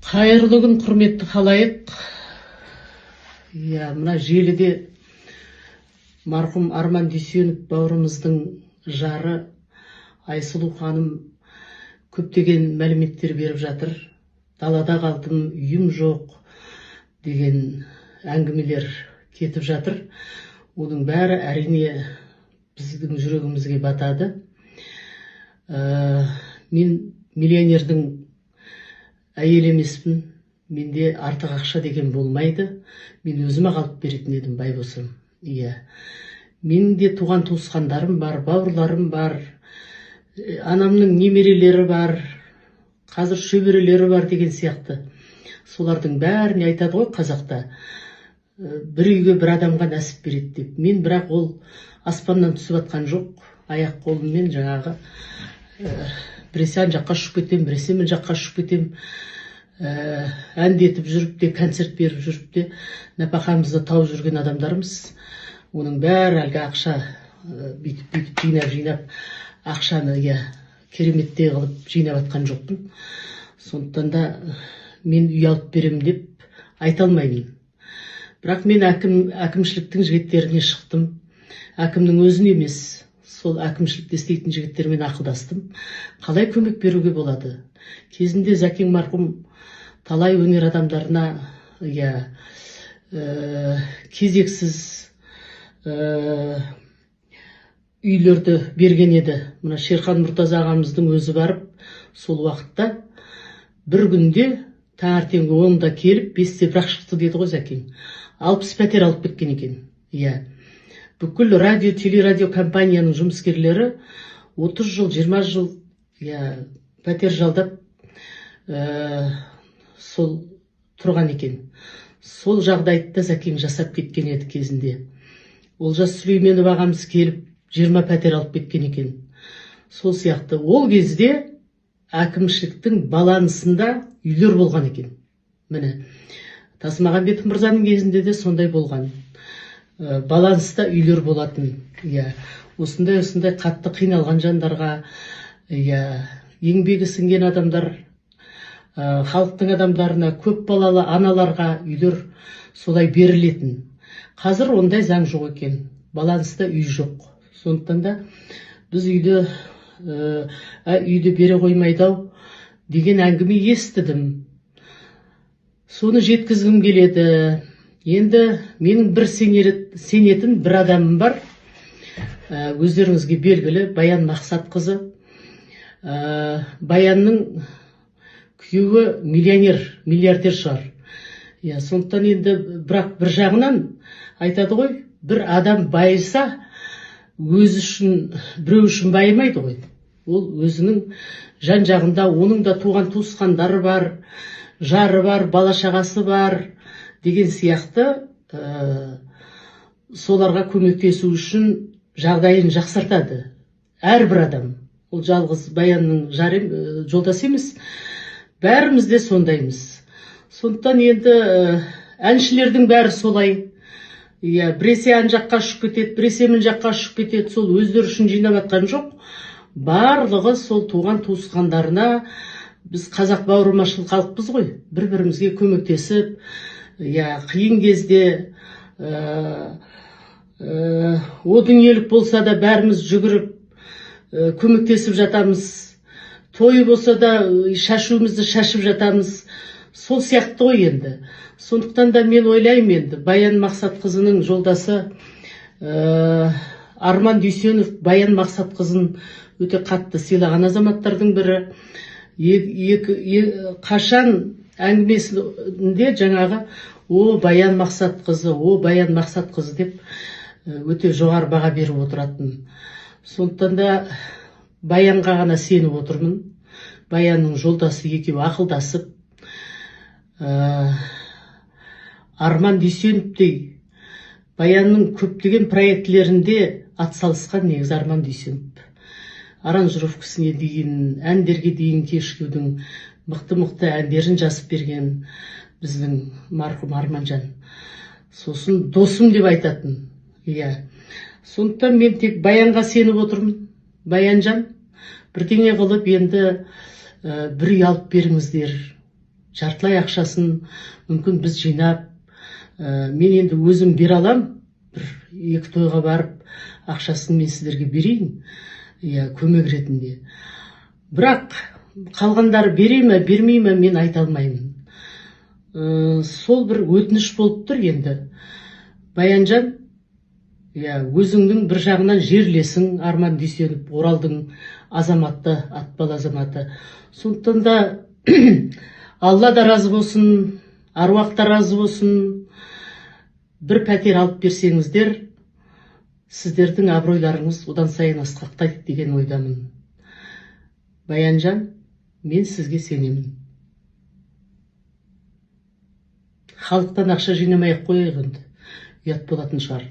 Қайырлы күн, құрметті халайық. Мына желіде марқұм Арман Дүйсенов бауырымыздың жары Айсұлу ханым көптеген мәліметтер беріп жатыр. Далада қалдым, үйім жоқ деген әңгімелер кетіп жатыр. Оның бәрі әрине біздің жүрегімізге батады. Мен миллионердің әйел емеспін, менде артық ақша деген болмайды. Мен өзіме қалып беретін едім, бай болсам. Менің де туған туысқандарым бар, бауырларым бар, анамның немерелері бар, қазір шөберелері бар деген сияқты. Солардың бәріне айтады ғой қазақта, бір үйге бір адамға нәсіп береді деп. Мен бірақ ол аспаннан түсіп атқан жоқ, аяқ қолыммен жаңағы біресе ан жаққа ұшып кетем, біресе мен жаққа ұшып кетем. Әндетіп жүріп те, концерт беріп жүріп те, нәпақамызды тауып жүрген адамдарымыз. Оның бәрі әлгі ақша бүйтіп жинап, ақшаны кереметтей қылып жинап атқан жоқпын. Сондықтан да мен үй алып берем деп айта алмаймын. Бірақ мен әкімшіліктің жігіттеріне шықтым. Әкімнің өзін емес, сол әкімшілікте істейтін жігіттермен ақылдастым. Қалай көмек беруге болады? Кезінде Зәкең марқұм талай өнер адамдарына кезексіз үйлерді берген еді. Мына Шерхан Мұртаза ағамыздың өзі барып, сол уақытта бір күнде таңертеңгі 10-да келіп, 5-те бірақ шықты деді ғой Зәкең. 60 пәтер алып кеткен екен. Бүкіл радио, телерадио компанияның жұмыскерлері 30 жыл, 20 жыл пәтер жалдап сол тұрған екен. Сол жағдайды Зәкең жасап кеткен еді кезінде. Олжас Сүлейменов ағамыз келіп 20 пәтер алып кеткен екен. Сол сияқты ол кезде әкімшіліктің балансында үйлер болған екен. Міне, Тасмағамбетов мырзаның кезінде де сондай болған. Баланста үйлер болатын. Осындай қатты қиналған жандарға, еңбегі сіңген адамдар, халықтың адамдарына, көп балалы аналарға үйлер солай берілетін. Қазір ондай заң жоқ екен. Баланста үй жоқ. Сондықтан да біз үйді бере қоймайдау деген әңгіме естідім. Соны жеткізгім келеді. Енді менің бір сенетін бір адамым бар. Өздеріңізге белгілі Баян Мақсатқызы. Баянның күйеуі миллиардер шығар. Сондықтан енді бірақ бір жағынан айтады ғой, бір адам байыса, өзі үшін, біреу үшін байымайды ғой. Ол өзінің жан жағында, оның да туған туысқандары бар, жары бар, бала шағасы бар деген сияқты соларға көмектесу үшін жағдайын жақсартады. Әрбір адам. Ол жалғыз Баянның жолдасы емес. Бәріміз де сондаймыз. Сондықтан енді әншілердің бәрі солай. Біресе ан жаққа ұшып кетеді, біресе мін жаққа ұшып кетеді. Сол өздері үшін жинап атқан жоқ. Барлығы сол туған туысқандарына, біз қазақ бауырмашыл халықпыз ғой, бір-бірімізге көмектесіп, қиын кезде о дүниелік болса да бәріміз жүгіріп көмектесіп жатамыз. Той болса да шашуымызды шашып жатамыз. Сол сияқты ғой енді. Сондықтан да мен ойлаймын енді, Баян Мақсатқызының жолдасы Арман Дүйсенов Баян Мақсатқызын өте қатты сыйлаған азаматтардың бірі. Қашан әңгімесінде жаңағы Баян Мақсатқызы, Баян Мақсатқызы деп өте жоғары баға беріп отыратын. Сондықтан да Баянға ғана сеніп отырмын. Баянның жолдасы екеуі ақылдасып, Арман Дүйсеновтей Баянның көптеген проектлерінде атсалысқан негізі Арман Дүйсенов. Аранжировкасына дейін, әндерге дейін кешкеудің мықты әндерін жазып берген біздің марқұм Арманжан. Сосын досым деп айтатын. Сондықтан мен тек Баянға сеніп отырмын. Баянжан, бірдеңе қылып енді бір үй алып беріңіздер. жартылай ақшасын мүмкін біз жинап, мен енді өзім бере алам, бір екі тойға барып ақшасын мен сіздерге берейін, көмек ретінде. Бірақ қалғандары бере ме бермей ме мен айта алмаймын. Сол бір өтініш болып тұр енді. Баянжан, өзіңнің бір жағынан жерлесің, Арман Дүйсенов, Оралдың азаматы, атпал азаматы. Сондықтан да Алла да разы болсын, аруақ та разы болсын. Бір пәтер алып берсеңіздер, сіздердің абыройларыңыз одан сайын асқақтайды деген ойдамын. Баянжан, мен сізге сенемін. Халықтан ақша жинамай-ақ қояйық енді. Ұят болатын шығар.